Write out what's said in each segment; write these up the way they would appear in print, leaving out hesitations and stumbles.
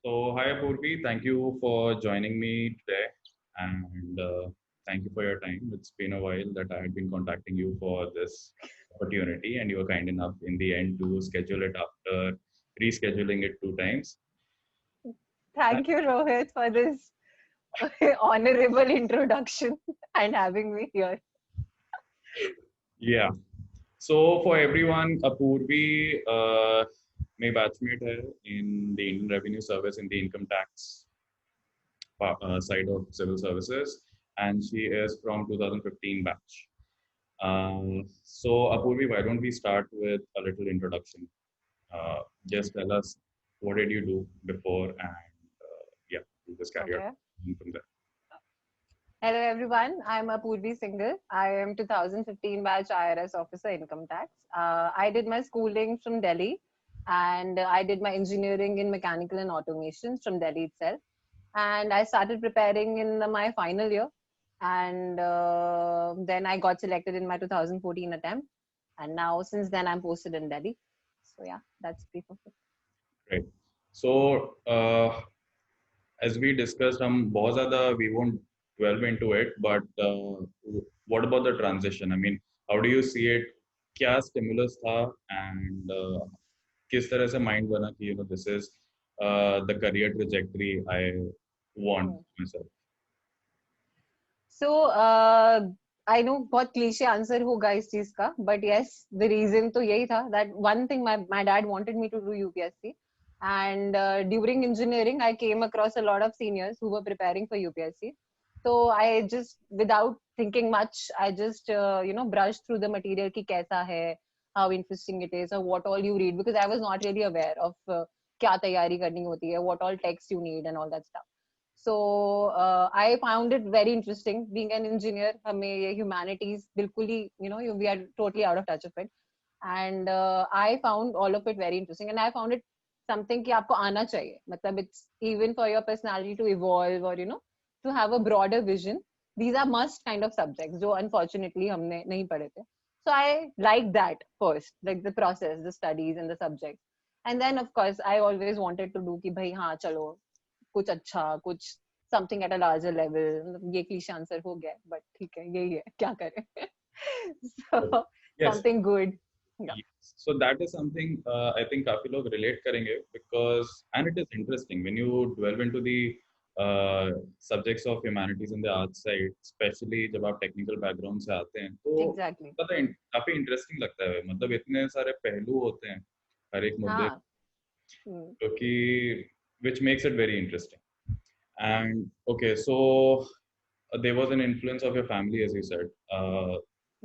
So, hi Apurvi, thank you for joining me today and thank you for your time. It's been a while that I had been contacting you for this opportunity, and you were kind enough in the end to schedule it after rescheduling it two times. Thank you, Rohit, for this honorable introduction and having me here. Yeah. So, for everyone, Apurvi, my batchmate hai in the Indian Revenue Service in the income tax side of civil services, and she is from 2015 batch. So, Apurvi, why don't we start with a little introduction? Just tell us what did you do before, and yeah, we'll just carry Okay. on from there. Hello, everyone. I'm Apurvi Singhal. I am 2015 batch IRS officer income tax. I did my schooling from Delhi, and I did my engineering in mechanical and automation from Delhi itself. And I started preparing in my final year, and then I got selected in my 2014 attempt. And now, since then, I'm posted in Delhi. So yeah, that's brief of it. Great. So, as we discussed, बहुत ज़्यादा we won't delve into it, but what about the transition? I mean, how do you see it? क्या stimulus था and किस तरह से mind बना कि this is the career trajectory I want Hmm. myself. So I know बहुत cliche answer होगा इस चीज का, but yes, the reason तो यही था that one thing my dad wanted me to do UPSC, and during engineering I came across a lot of seniors who were preparing for UPSC. So I just, without thinking much, I just brushed through the material कि कैसा है, how interesting it is, or what all you read, because I was not really aware of क्या तैयारी करनी होती है, what all text you need and all that stuff. So I found it very interesting. Being an engineer, हमें ये humanities बिल्कुल ही, we are totally out of touch of it. And I found all of it very interesting. And I found it something कि आपको आना चाहिए. मतलब it's even for your personality to evolve, or to have a broader vision. These are must kind of subjects जो unfortunately हमने नहीं पढ़े थे. So I like that first, like the process, the studies and the subjects. And then of course I always wanted to do कि भाई हाँ चलो कुछ अच्छा, कुछ something at a larger level. ये क्लीशे आंसर हो गया, बट ठीक है, यही है, क्या करें. So Yes. something good. Yeah. Yes. So that is something I think काफी लोग relate करेंगे because and it is interesting when you delve into the subjects of humanities and the arts side, especially जब आप technical background से आते हैं तो Exactly. काफी interesting लगता है. मतलब इतने सारे पहलू होते हैं हर एक मुद्दे हाँ. Hmm. जो कि which makes it very interesting. And okay, so there was an influence of your family, as you said. Yeah.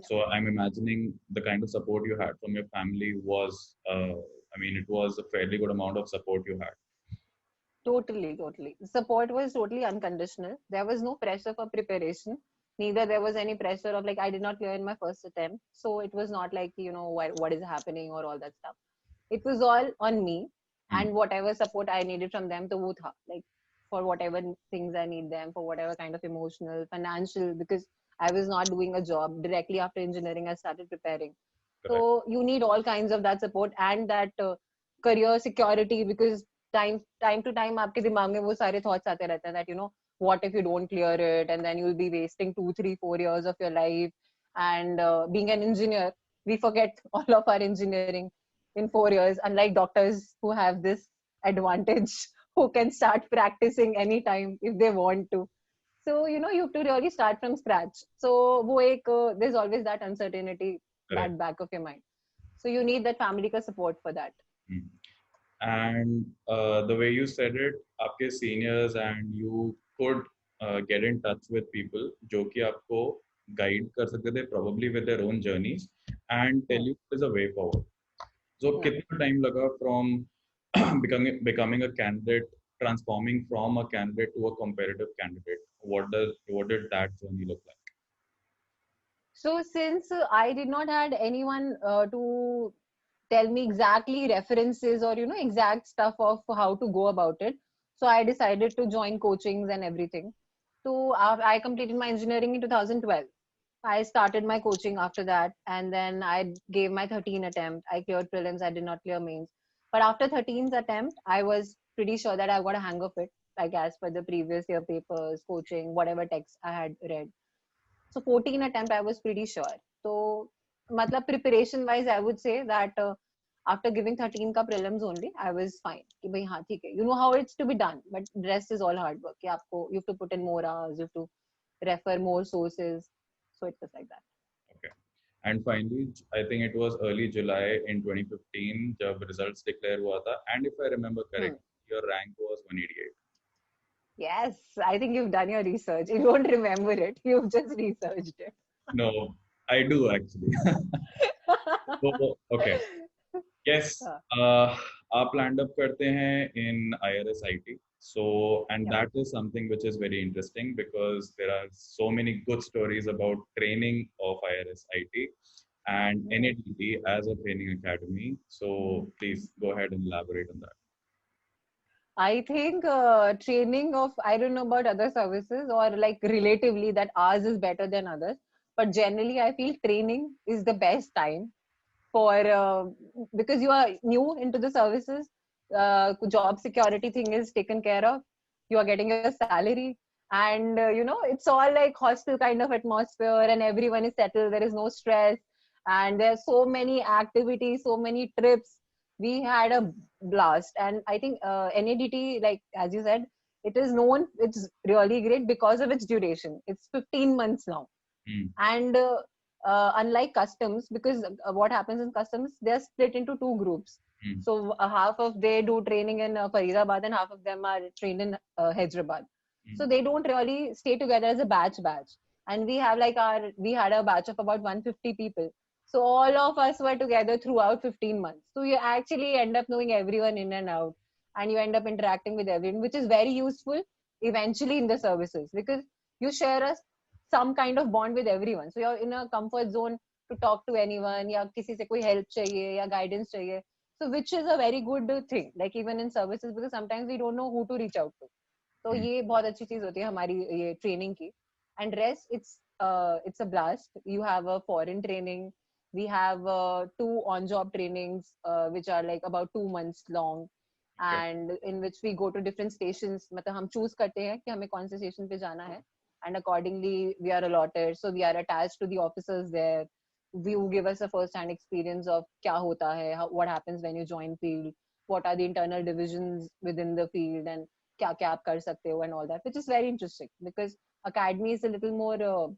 So I'm imagining the kind of support you had from your family was, I mean, it was a fairly good amount of support you had. Totally, totally. Support was totally unconditional. There was no pressure for preparation. Neither there was any pressure of like I did not clear in my first attempt. So it was not like, what is happening or all that stuff. It was all on me, Hmm. and whatever support I needed from them to वो था. Like for whatever things I need them, for whatever kind of emotional, financial, because I was not doing a job directly after engineering. I started preparing. Correct. So you need all kinds of that support and that career security, because time to time आपके दिमाग में वो सारे thoughts आते रहते हैं that what if you don't clear it, and then you'll be wasting 2 3 4 years of your life. And being an engineer, we forget all of our engineering in 4 years, unlike doctors who have this advantage who can start practicing anytime if they want to. So you have to really start from scratch. So वो एक there's always that uncertainty Correct. that back of your mind. So you need that family ka support for that. Hmm. And the way you said it, आपके seniors and you could get in touch with people जो कि आपको guide कर सकते थे, probably with their own journeys, and tell Hmm. you there's a way forward. So Yeah. कितना time लगा from becoming a candidate, transforming from a candidate to a competitive candidate? What did that journey look like? So since I did not had anyone to tell me exactly references or exact stuff of how to go about it, so I decided to join coachings and everything. So I completed my engineering in 2012. I started my coaching after that, and then I gave my 13 attempt. I cleared prelims. I did not clear mains. But after 13th attempt, I was pretty sure that I've got a hang of it, like as per the previous year papers, coaching, whatever text I had read. So 14 attempt, I was pretty sure. So, matlab preparation wise, I would say that after giving 13 ka prelims only, I was fine. कि भाई हाँ ठीक है. You know how it's to be done, but the rest is all hard work. कि आपको you have to put in more hours, you have to refer more sources. So it was like that. Okay. And finally, I think it was early July in 2015 जब results declare हुआ था. And if I remember Hmm. correctly, your rank was 188. Yes, I think you've done your research. You don't remember it. You've just researched it. No, I do actually. So, okay. Yes, हाँ, आप land up करते हैं in IRSIT. So, and yeah. that is something which is very interesting because there are so many good stories about training of IRSIT and Hmm. NADT as a training academy. So, please go ahead and elaborate on that. I think training of, I don't know about other services or like relatively that ours is better than others, but generally I feel training is the best time for because you are new into the services. Job security thing is taken care of. You are getting your salary, and it's all like hostel kind of atmosphere, and everyone is settled. There is no stress, and there are so many activities, so many trips. We had a blast, and I think NADT, like as you said, it is known. It's really great because of its duration. It's 15 months now, Hmm. and unlike customs, because what happens in customs, they're split into two groups. Hmm. So half of they do training in Faridabad and half of them are trained in Hyderabad. Hmm. So they don't really stay together as a batch. And we had a batch of about 150 people. So all of us were together throughout 15 months. So you actually end up knowing everyone in and out, and you end up interacting with everyone, which is very useful eventually in the services, because you share a some kind of bond with everyone. So you're in a comfort zone to talk to anyone, या किसी से कोई help चाहिए या guidance चाहिए. So which is a very good thing, like even in services, because sometimes we don't know who to reach out to. तो Hmm. ये बहुत अच्छी चीज होती है हमारी ये training की. And rest, it's a blast. You have a foreign training. We have two on-job trainings, which are like about 2 months long, Okay. and in which we go to different stations. मतलब हम choose करते हैं कि हमें कौन से station पे जाना है, and accordingly we are allotted. So we are attached to the officers there. You give us a first-hand experience of क्या होता है, what happens when you join field, what are the internal divisions within the field, and क्या क्या आप कर सकते हो, and all that, which is very interesting because academy is a little more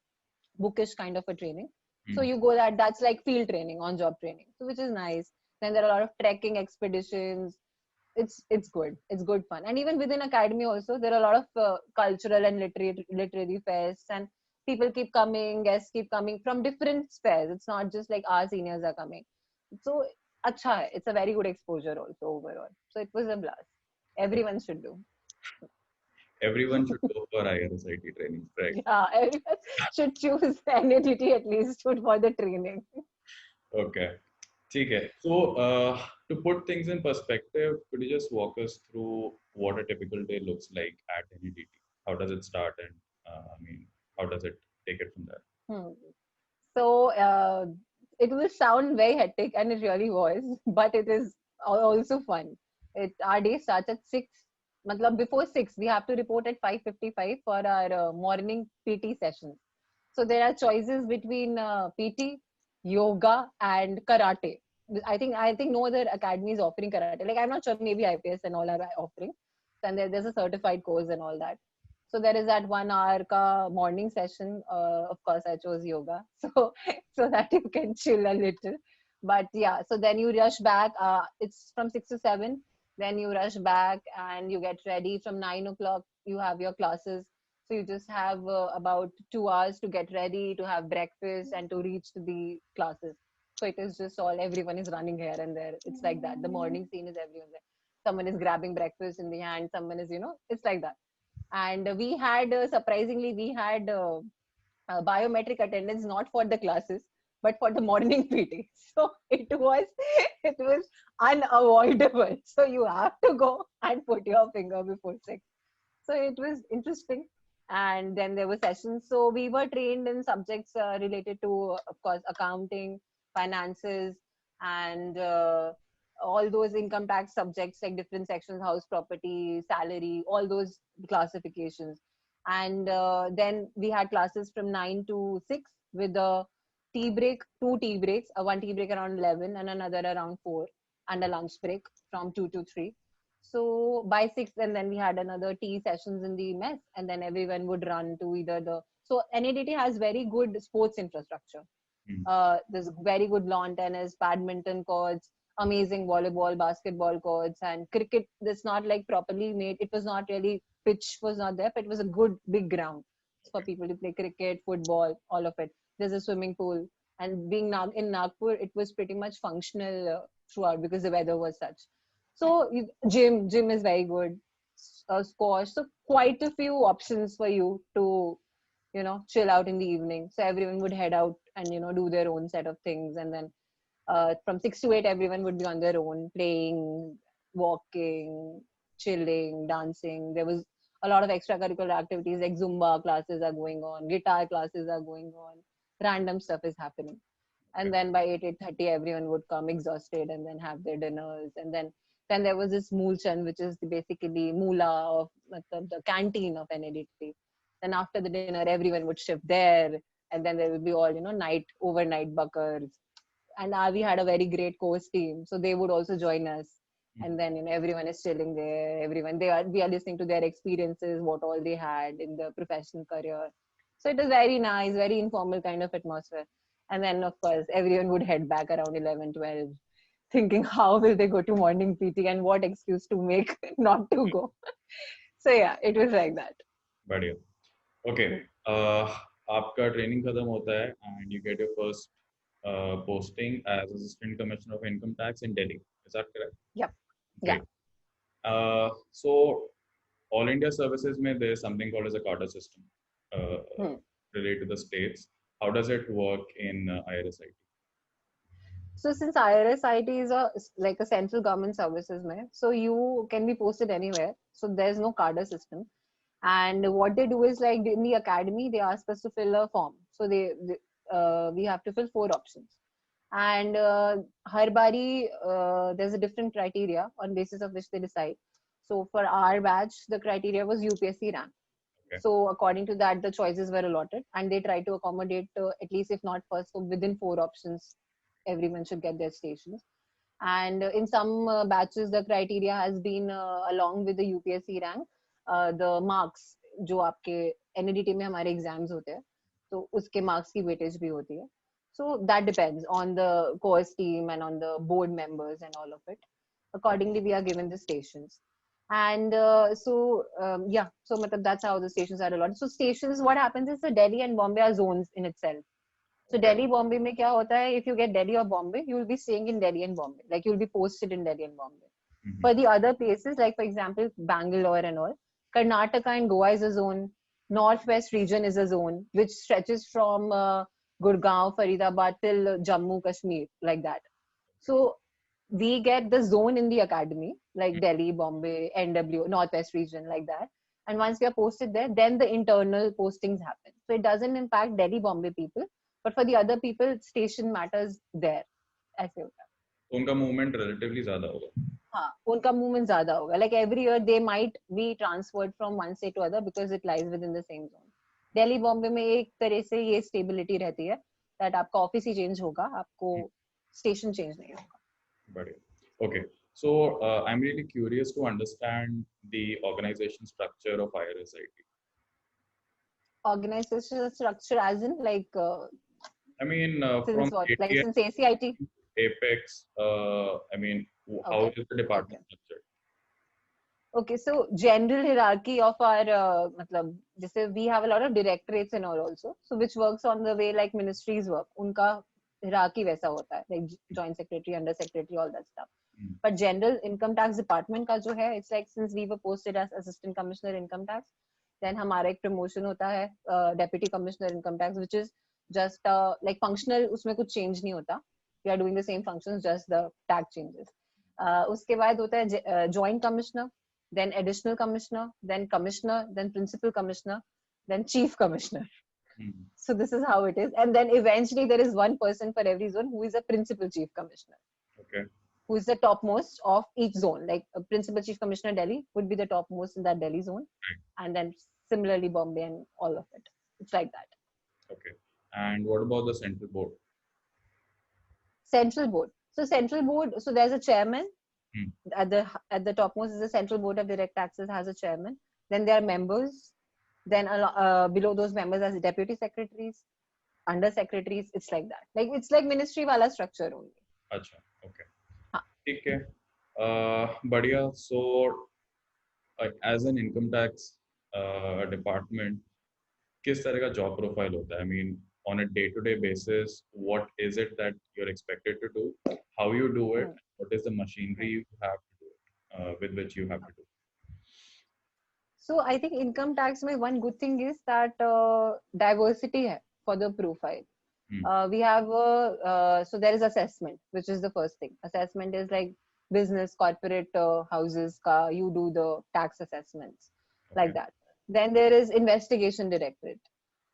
bookish kind of a training. So Hmm. you go that's like field training, on job training, so which is nice. Then there are a lot of trekking expeditions. It's good, it's good fun. And even within academy also there are a lot of cultural and literary fairs, and people keep coming, guests keep coming from different fairs. It's not just like our seniors are coming. So acha hai. It's a very good exposure also overall. So it was a blast. Everyone should do. Everyone should go for IRSIT training, right? Yeah, everyone should choose NADT at least for the training. Okay. ठीक है. So, to put things in perspective, could you just walk us through what a typical day looks like at NEDT? How does it start, and I mean, how does it take it from there? Hmm. So it will sound very hectic, and it really was, but it is also fun. Our day starts at 6. Matlab before 6, we have to report at 5:55 for our morning PT sessions. So there are choices between PT, yoga, and karate. I think no other academy is offering karate. Like I'm not sure, maybe IPS and all are offering. And there's a certified course and all that. So there is that 1 hour ka morning session. Of course, I chose yoga, so that you can chill a little. But yeah, so then you rush back. It's from 6 to 7. Then you rush back and you get ready. From 9 o'clock, you have your classes. So you just have about 2 hours to get ready, to have breakfast, and to reach to the classes. So it is just all everyone is running here and there. It's like that. The morning scene is everyone there. Someone is grabbing breakfast in the hand. Someone is, it's like that. And we had surprisingly we had biometric attendance, not for the classes but for the morning PT. So it was unavoidable. So you have to go and put your finger before 6. So it was interesting. And then there were sessions. So we were trained in subjects related to, of course, accounting, finances, and all those income tax subjects, like different sections, house property, salary, all those classifications. And then we had classes from 9 to 6 with a tea break, 2 tea breaks, one tea break around 11 and another around 4, and a lunch break from 2 to 3. So by 6, and then we had another tea sessions in the mess, and then everyone would run to either the. So NADT has very good sports infrastructure. Mm. There's very good lawn tennis, badminton courts, amazing volleyball, basketball courts, and cricket. That's not like properly made. It was not really, pitch was not there, but it was a good big ground for people to play cricket, football, all of it. There's a swimming pool, and being in Nagpur, it was pretty much functional throughout because the weather was such. So gym is very good. Squash, so quite a few options for you to chill out in the evening. So everyone would head out and do their own set of things, and then from 6 to 8 everyone would be on their own, playing, walking, chilling, dancing. There was a lot of extracurricular activities, like Zumba classes are going on, guitar classes are going on, random stuff is happening. And then by 8:30 everyone would come exhausted and then have their dinners. And then there was this moolchan, which is basically moola of the canteen of NADT. Then after the dinner everyone would shift there, and then there would be all overnight buckers. And we had a very great course team, so they would also join us. And then everyone is chilling there. We are listening to their experiences, what all they had in the professional career. So it was very nice, very informal kind of atmosphere. And then of course everyone would head back around 11, 12, thinking how will they go to morning PT and what excuse to make not to go. So yeah, it was like that. बढ़िया. Okay. आपका training खत्म होता है and you get your first posting as Assistant Commissioner of Income Tax in Delhi. Is that correct? Yep. Great. Yeah. So all India services में there is something called as a cadre system related to the states. How does it work in IRSIT? So since IRSIT is like a central government services, so you can be posted anywhere. So there's no cadre system. And what they do is, like in the academy, they ask us to fill a form. So we have to fill 4 options. And har bari, there's a different criteria on basis of which they decide. So for our batch, the criteria was UPSC rank. Okay. So according to that, the choices were allotted, and they try to accommodate at least, if not first, so within 4 options, everyone should get their stations. And in some batches, the criteria has been along with the UPSC rank, the marks जो आपके NADT में हमारे exams होते हैं, तो उसके marks की weightage भी होती है. So that depends on the course team and on the board members and all of it. Accordingly, we are given the stations. And so that's how the stations are allotted. So stations, what happens is, the Delhi and Bombay are zones in itself. So Delhi, Bombay में क्या होता है, if you get Delhi or Bombay, you will be staying in Delhi and Bombay. Like you will be posted in Delhi and Bombay. For the other places, like for example, Bangalore and all, Karnataka and Goa is a zone. Northwest region is a zone, which stretches from Gurgaon, Faridabad till Jammu, Kashmir, like that. So we get the zone in the academy, like Delhi, Bombay, NW, Northwest region, like that. And once we are posted there, then the internal postings happen. So it doesn't impact Delhi, Bombay people, but for the other people, station matters there. ऐसे होता है. उनका movement relatively ज़्यादा होगा. हाँ, उनका movement ज़्यादा होगा. Like every year, they might be transferred from one state to other because it lies within the same zone. Delhi, Bombay में एक तरह से ये stability रहती है that आपका office ही change होगा, आपको station change नहीं होगा. Okay, so I'm really curious to understand the organization structure of IRSIT. Organization structure as in like I mean since from what? ATS, Like since ACIT? Apex, I mean how is the department structured? Okay, so general hierarchy of our we have a lot of directorates and all also, so which works on the way like ministries work. Unka hierarchy वैसा होता है, like joint secretary, under secretary, all that stuff. But general income tax department का जो है, it's like since we were posted as assistant commissioner income tax, then हमारा एक promotion होता है deputy commissioner income tax, which is just like functional, उसमें कुछ change नहीं होता. We are doing the same functions, just the tax changes. उसके बाद होता है joint commissioner, then additional commissioner, then commissioner, then principal commissioner, then chief commissioner. So this is how it is. And then eventually there is one person for every zone who is a principal chief commissioner. Okay. who is the topmost of each zone. Like Principal Chief Commissioner Delhi would be the topmost in that Delhi zone, and then similarly Bombay and all of it. It's like that. Okay. And what about the central board? Central board. So central board. So there's a chairman. Hmm. At the topmost is the Central Board of Direct Taxes, has a chairman. Then there are members. Then below those members as deputy secretaries, under secretaries. It's like that. Like it's like ministry wala structure only. Acha. Okay. हाँ. ठीक है. बढ़िया. So as an income tax department, किस तरह का job profile होता है? I mean, on a day-to-day basis, what is it that you're expected to do? How you do it? What is the machinery you have to do it, with which you have to do? So I think income tax mein one good thing is that diversity hai for the profile. We have so there is assessment, which is the first thing. Assessment is like business, corporate houses ka you do the tax assessments, like that. Then there is investigation directorate.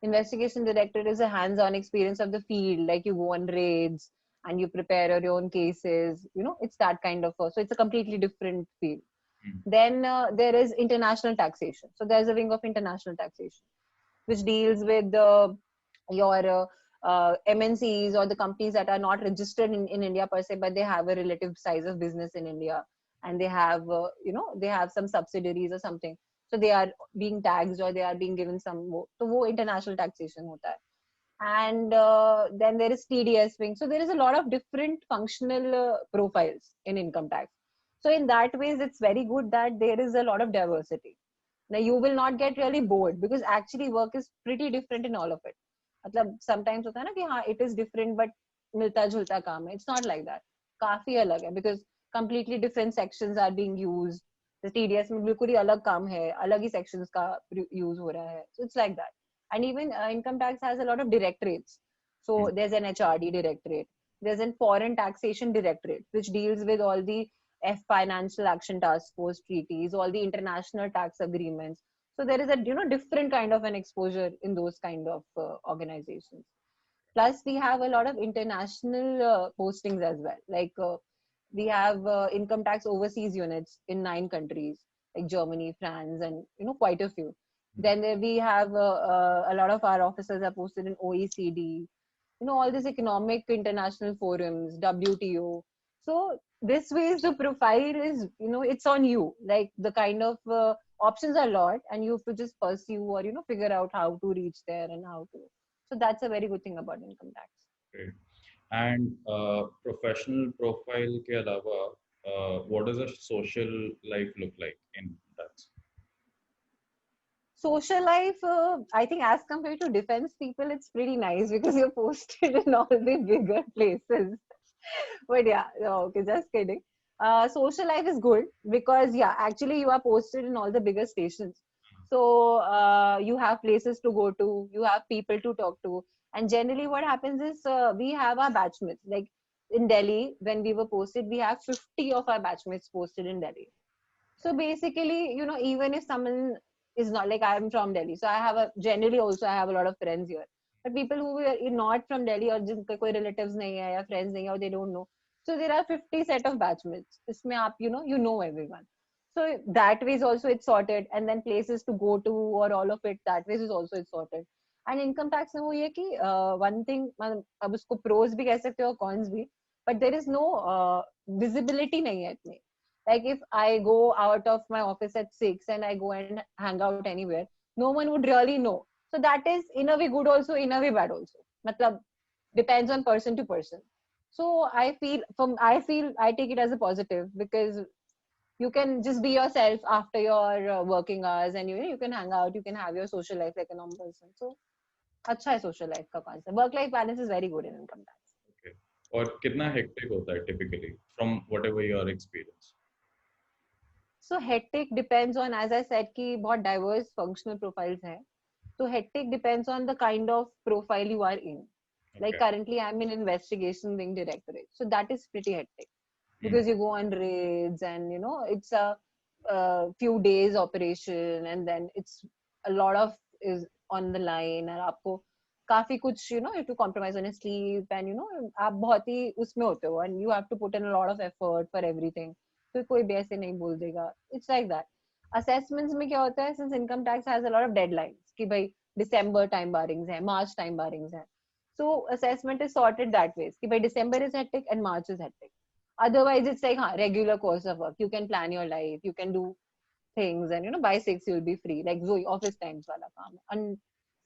Investigation directorate is a hands-on experience of the field, like you go on raids and you prepare your own cases. You know, it's that kind of so it's a completely different field. Then there is international taxation. So there's a wing of international taxation, which deals with your MNCs or the companies that are not registered in India per se, but they have a relative size of business in India, and they have they have some subsidiaries or something. So they are being taxed or they are being given some more. So wo international taxation hota hai. And then there is TDS wing. So there is a lot of different functional profiles in income tax. So in that ways, it's very good that there is a lot of diversity. Now you will not get really bored because actually work is pretty different in all of it. मतलब sometimes होता है ना कि हाँ it is different but मिलता जुलता काम है. It's not like that. काफी अलग है because completely different sections are being used. The TDS में बिल्कुल ही अलग काम है, अलग ही sections का use हो रहा है. So it's like that. And even income tax has a lot of directorates. So there's an HRD directorate. There's a foreign taxation directorate, which deals with all the Financial Action Task Force treaties, all the international tax agreements. So there is a different kind of an exposure in those kind of organizations. Plus, we have a lot of international postings as well. Like we have income tax overseas units in 9 countries, like Germany, France, and quite a few. Then we have a lot of our officers are posted in OECD. All these economic international forums, WTO. So this way the profile is it's on you, like the kind of options are a lot and you have to just pursue or figure out how to reach there and how to. So that's a very good thing about income tax. Okay. And professional profile ke alawa, what does a social life look like in tax? Social life, I think as compared to defense people, it's pretty nice because you're posted in all the bigger places. But yeah, okay, just kidding. Social life is good because actually you are posted in all the bigger stations. So you have places to go to, you have people to talk to. And generally what happens is we have our batchmates. Like in Delhi, when we were posted, we have 50 of our batchmates posted in Delhi. So basically, even if someone is not like I'm from Delhi, so I have generally also I have a lot of friends here. But people who are not from Delhi or जिनके कोई relatives नहीं है या friends नहीं है or they don't know, so there are 50 set of batchmates. इसमें आप you know everyone. So that way is also it's sorted, and then places to go to or all of it that way is also it's sorted. And income tax में वो ये कि one thing अब उसको pros भी कह सकते हो cons भी, but there is no visibility नहीं है इतनी. Like if I go out of my office at 6 and I go and hang out anywhere, no one would really know. So that is in a way good also, in a way bad also. Matlab, depends on person to person. So I take it as a positive because you can just be yourself after your working hours and you can hang out, you can have your social life like a normal person. So अच्छा है social life का concept. Work life balance is very good in income tax. Okay. और कितना hectic होता है typically from whatever your experience? So hectic depends on, as I said, कि बहुत diverse functional profiles हैं. So hectic depends on the kind of profile you are in. Like currently I'm in investigation wing directorate. So that is pretty hectic because you go on raids and it's a few days operation and then it's a lot of is on the line and आपको काफी कुछ you know you have to compromise on your sleep and you know आप बहुत ही उसमें होते हो and you have to put in a lot of effort for everything. तो कोई भी ऐसे नहीं बोल देगा. It's like that. Assessments में क्या होता है, since income tax has a lot of deadlines कि भाई December time barrings है, March time barrings है. So assessment is sorted that way कि भाई December is hectic and March is hectic. Otherwise it's like हाँ regular course of work. You can plan your life, you can do things and you know by 6 you'll be free like Zoe office times wala kaam and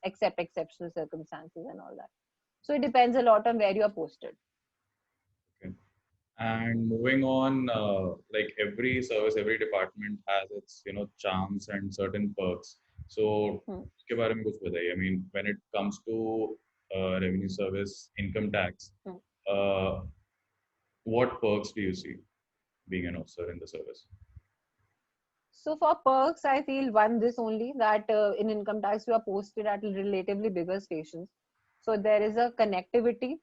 except exceptional circumstances and all that. So it depends a lot on where you are posted. Okay. And moving on, like every service, every department has its, charms and certain perks. So, उसके बारे में कुछ बताइए. I mean, when it comes to revenue service, income tax, what perks do you see being an officer in the service? So for perks, I feel one this only that in income tax you are posted at relatively bigger stations, so there is a connectivity.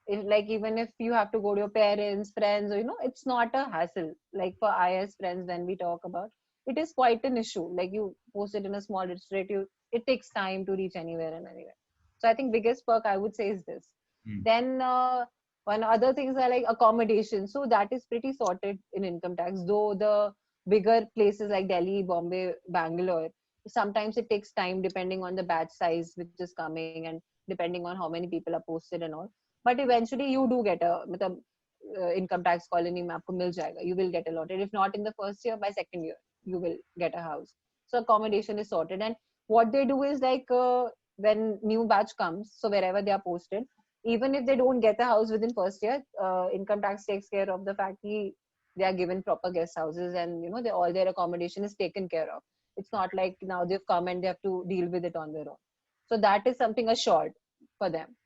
If, like even if you have to go to your parents, friends, or you know, it's not a hassle. Like for IS friends, when we talk about, it is quite an issue. Like you posted in a small district, it takes time to reach anywhere and anywhere. So I think biggest perk I would say is this. Then one other things are like accommodation. So that is pretty sorted in income tax. Though the bigger places like Delhi, Bombay, Bangalore, sometimes it takes time depending on the batch size which is coming and depending on how many people are posted and all. But eventually you do get a मतलब income tax colony में आपको मिल जाएगा. You will get allotted. If not in the first year, by second year you will get a house. So accommodation is sorted. And what they do is like when new batch comes, so wherever they are posted, even if they don't get a house within first year, income tax takes care of the fact that they are given proper guest houses and you know all their accommodation is taken care of. It's not like now they've come and they have to deal with it on their own. So that is something assured for them.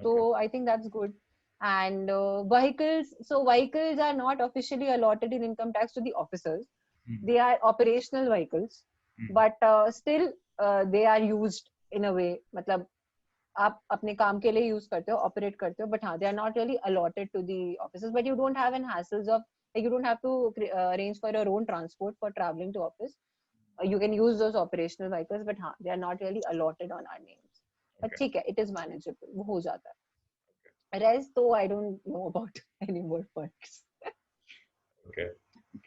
So I think that's good. And vehicles, so vehicles are not officially allotted in income tax to the officers. They are operational vehicles, but still they are used in a way. मतलब आप अपने काम के लिए use करते हो, operate करते हो, बट हाँ, they are not really allotted to the offices. But you don't have any hassles of like you don't have to arrange for your own transport for traveling to office. You can use those operational vehicles, but हाँ, they are not really allotted on our names. But ठीक है, it is manageable. वो हो जाता है. Rest though I don't know about any more perks. Okay,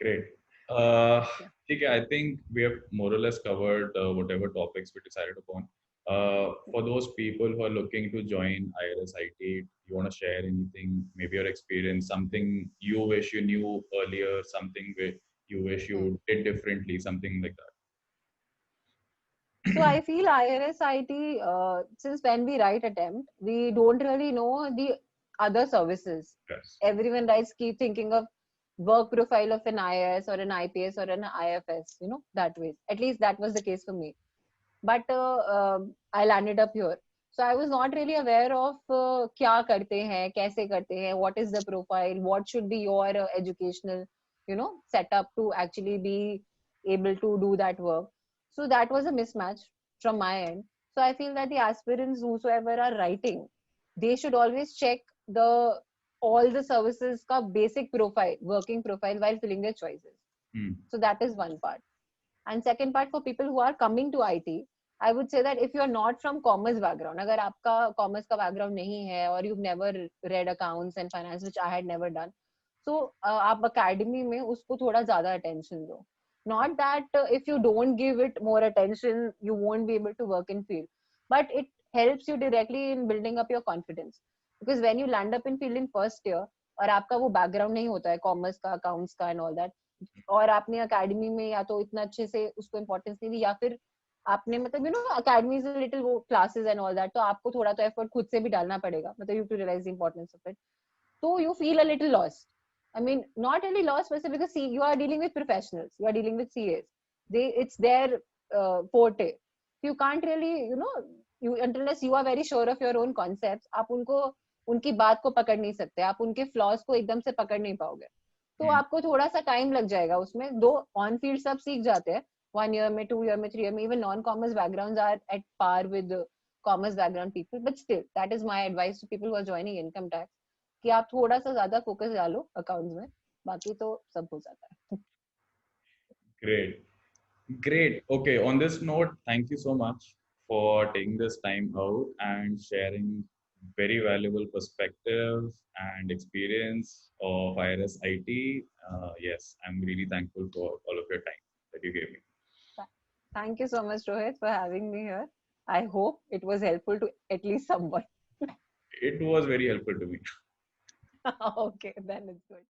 great. ठीक है, I think we have more or less covered whatever topics we decided upon. For those people who are looking to join IRS IT, you want to share anything, maybe your experience, something you wish you knew earlier, something you wish you did differently, something like that. So I feel IRS IT, since when we write attempt, we don't really know the other services. Yes. Everyone writes keep thinking of work profile of an IAS or an IPS or an IFS, you know, that way. At least that was the case for me. But I landed up here. So I was not really aware of क्या करते हैं, कैसे करते हैं, what is the profile, what should be your educational, you know, setup to actually be able to do that work. So that was a mismatch from my end. So I feel that the aspirants whosoever are writing, they should always check the all the services ka basic profile, working profile while filling their choices. So that is one part. And second part, for people who are coming to IT, I would say that if you are not from commerce background, अगर आपका commerce का background नहीं है और you've never read accounts and finance, which I had never done, so आप academy में उसको थोड़ा ज़्यादा attention दो. Not that if you don't give it more attention, you won't be able to work in field, but it helps you directly in building up your confidence. Because when you land up in field in first year, और आपका वो background नहीं होता है commerce का, accounts का and all that, और आपने अकेडमी में या तो इतना अच्छे से उसको इम्पोर्टेंस नहीं दी या फिर आपने मतलब you know academy is little वो क्लासेस एंड ऑल दैट, तो आपको थोड़ा तो एफर्ट खुद से भी डालना पड़ेगा, मतलब you to realise the importance of it. तो you feel a little lost. I mean, not really lost, but because see, you are dealing with professionals, you are dealing with CAs. It's their forte. You can't really, you know, unless you are very sure of your own concepts, आप उनको उनकी बात को पकड़ नहीं सकते, आप उनके फ्लॉज को एकदम से पकड़ नहीं पाओगे. तो आपको थोड़ा सा टाइम लग जाएगा उसमें. दो ऑन फील्ड सब सीख जाते हैं 1 year में, 2 year में, 3 year में. Even non commerce backgrounds are at par with commerce background people, but still that is my advice to people who are joining income tax कि आप थोड़ा सा ज्यादा फोकस डालो अकाउंट्स में, बाकी तो सब हो जाता है. Great. Okay, on this note, thank you so much for taking this time out and sharing very valuable perspective and experience of IRS IT. Yes, I'm really thankful for all of your time that you gave me. Thank you so much, Rohit, for having me here. I hope it was helpful to at least someone. It was very helpful to me. Okay, then it's good.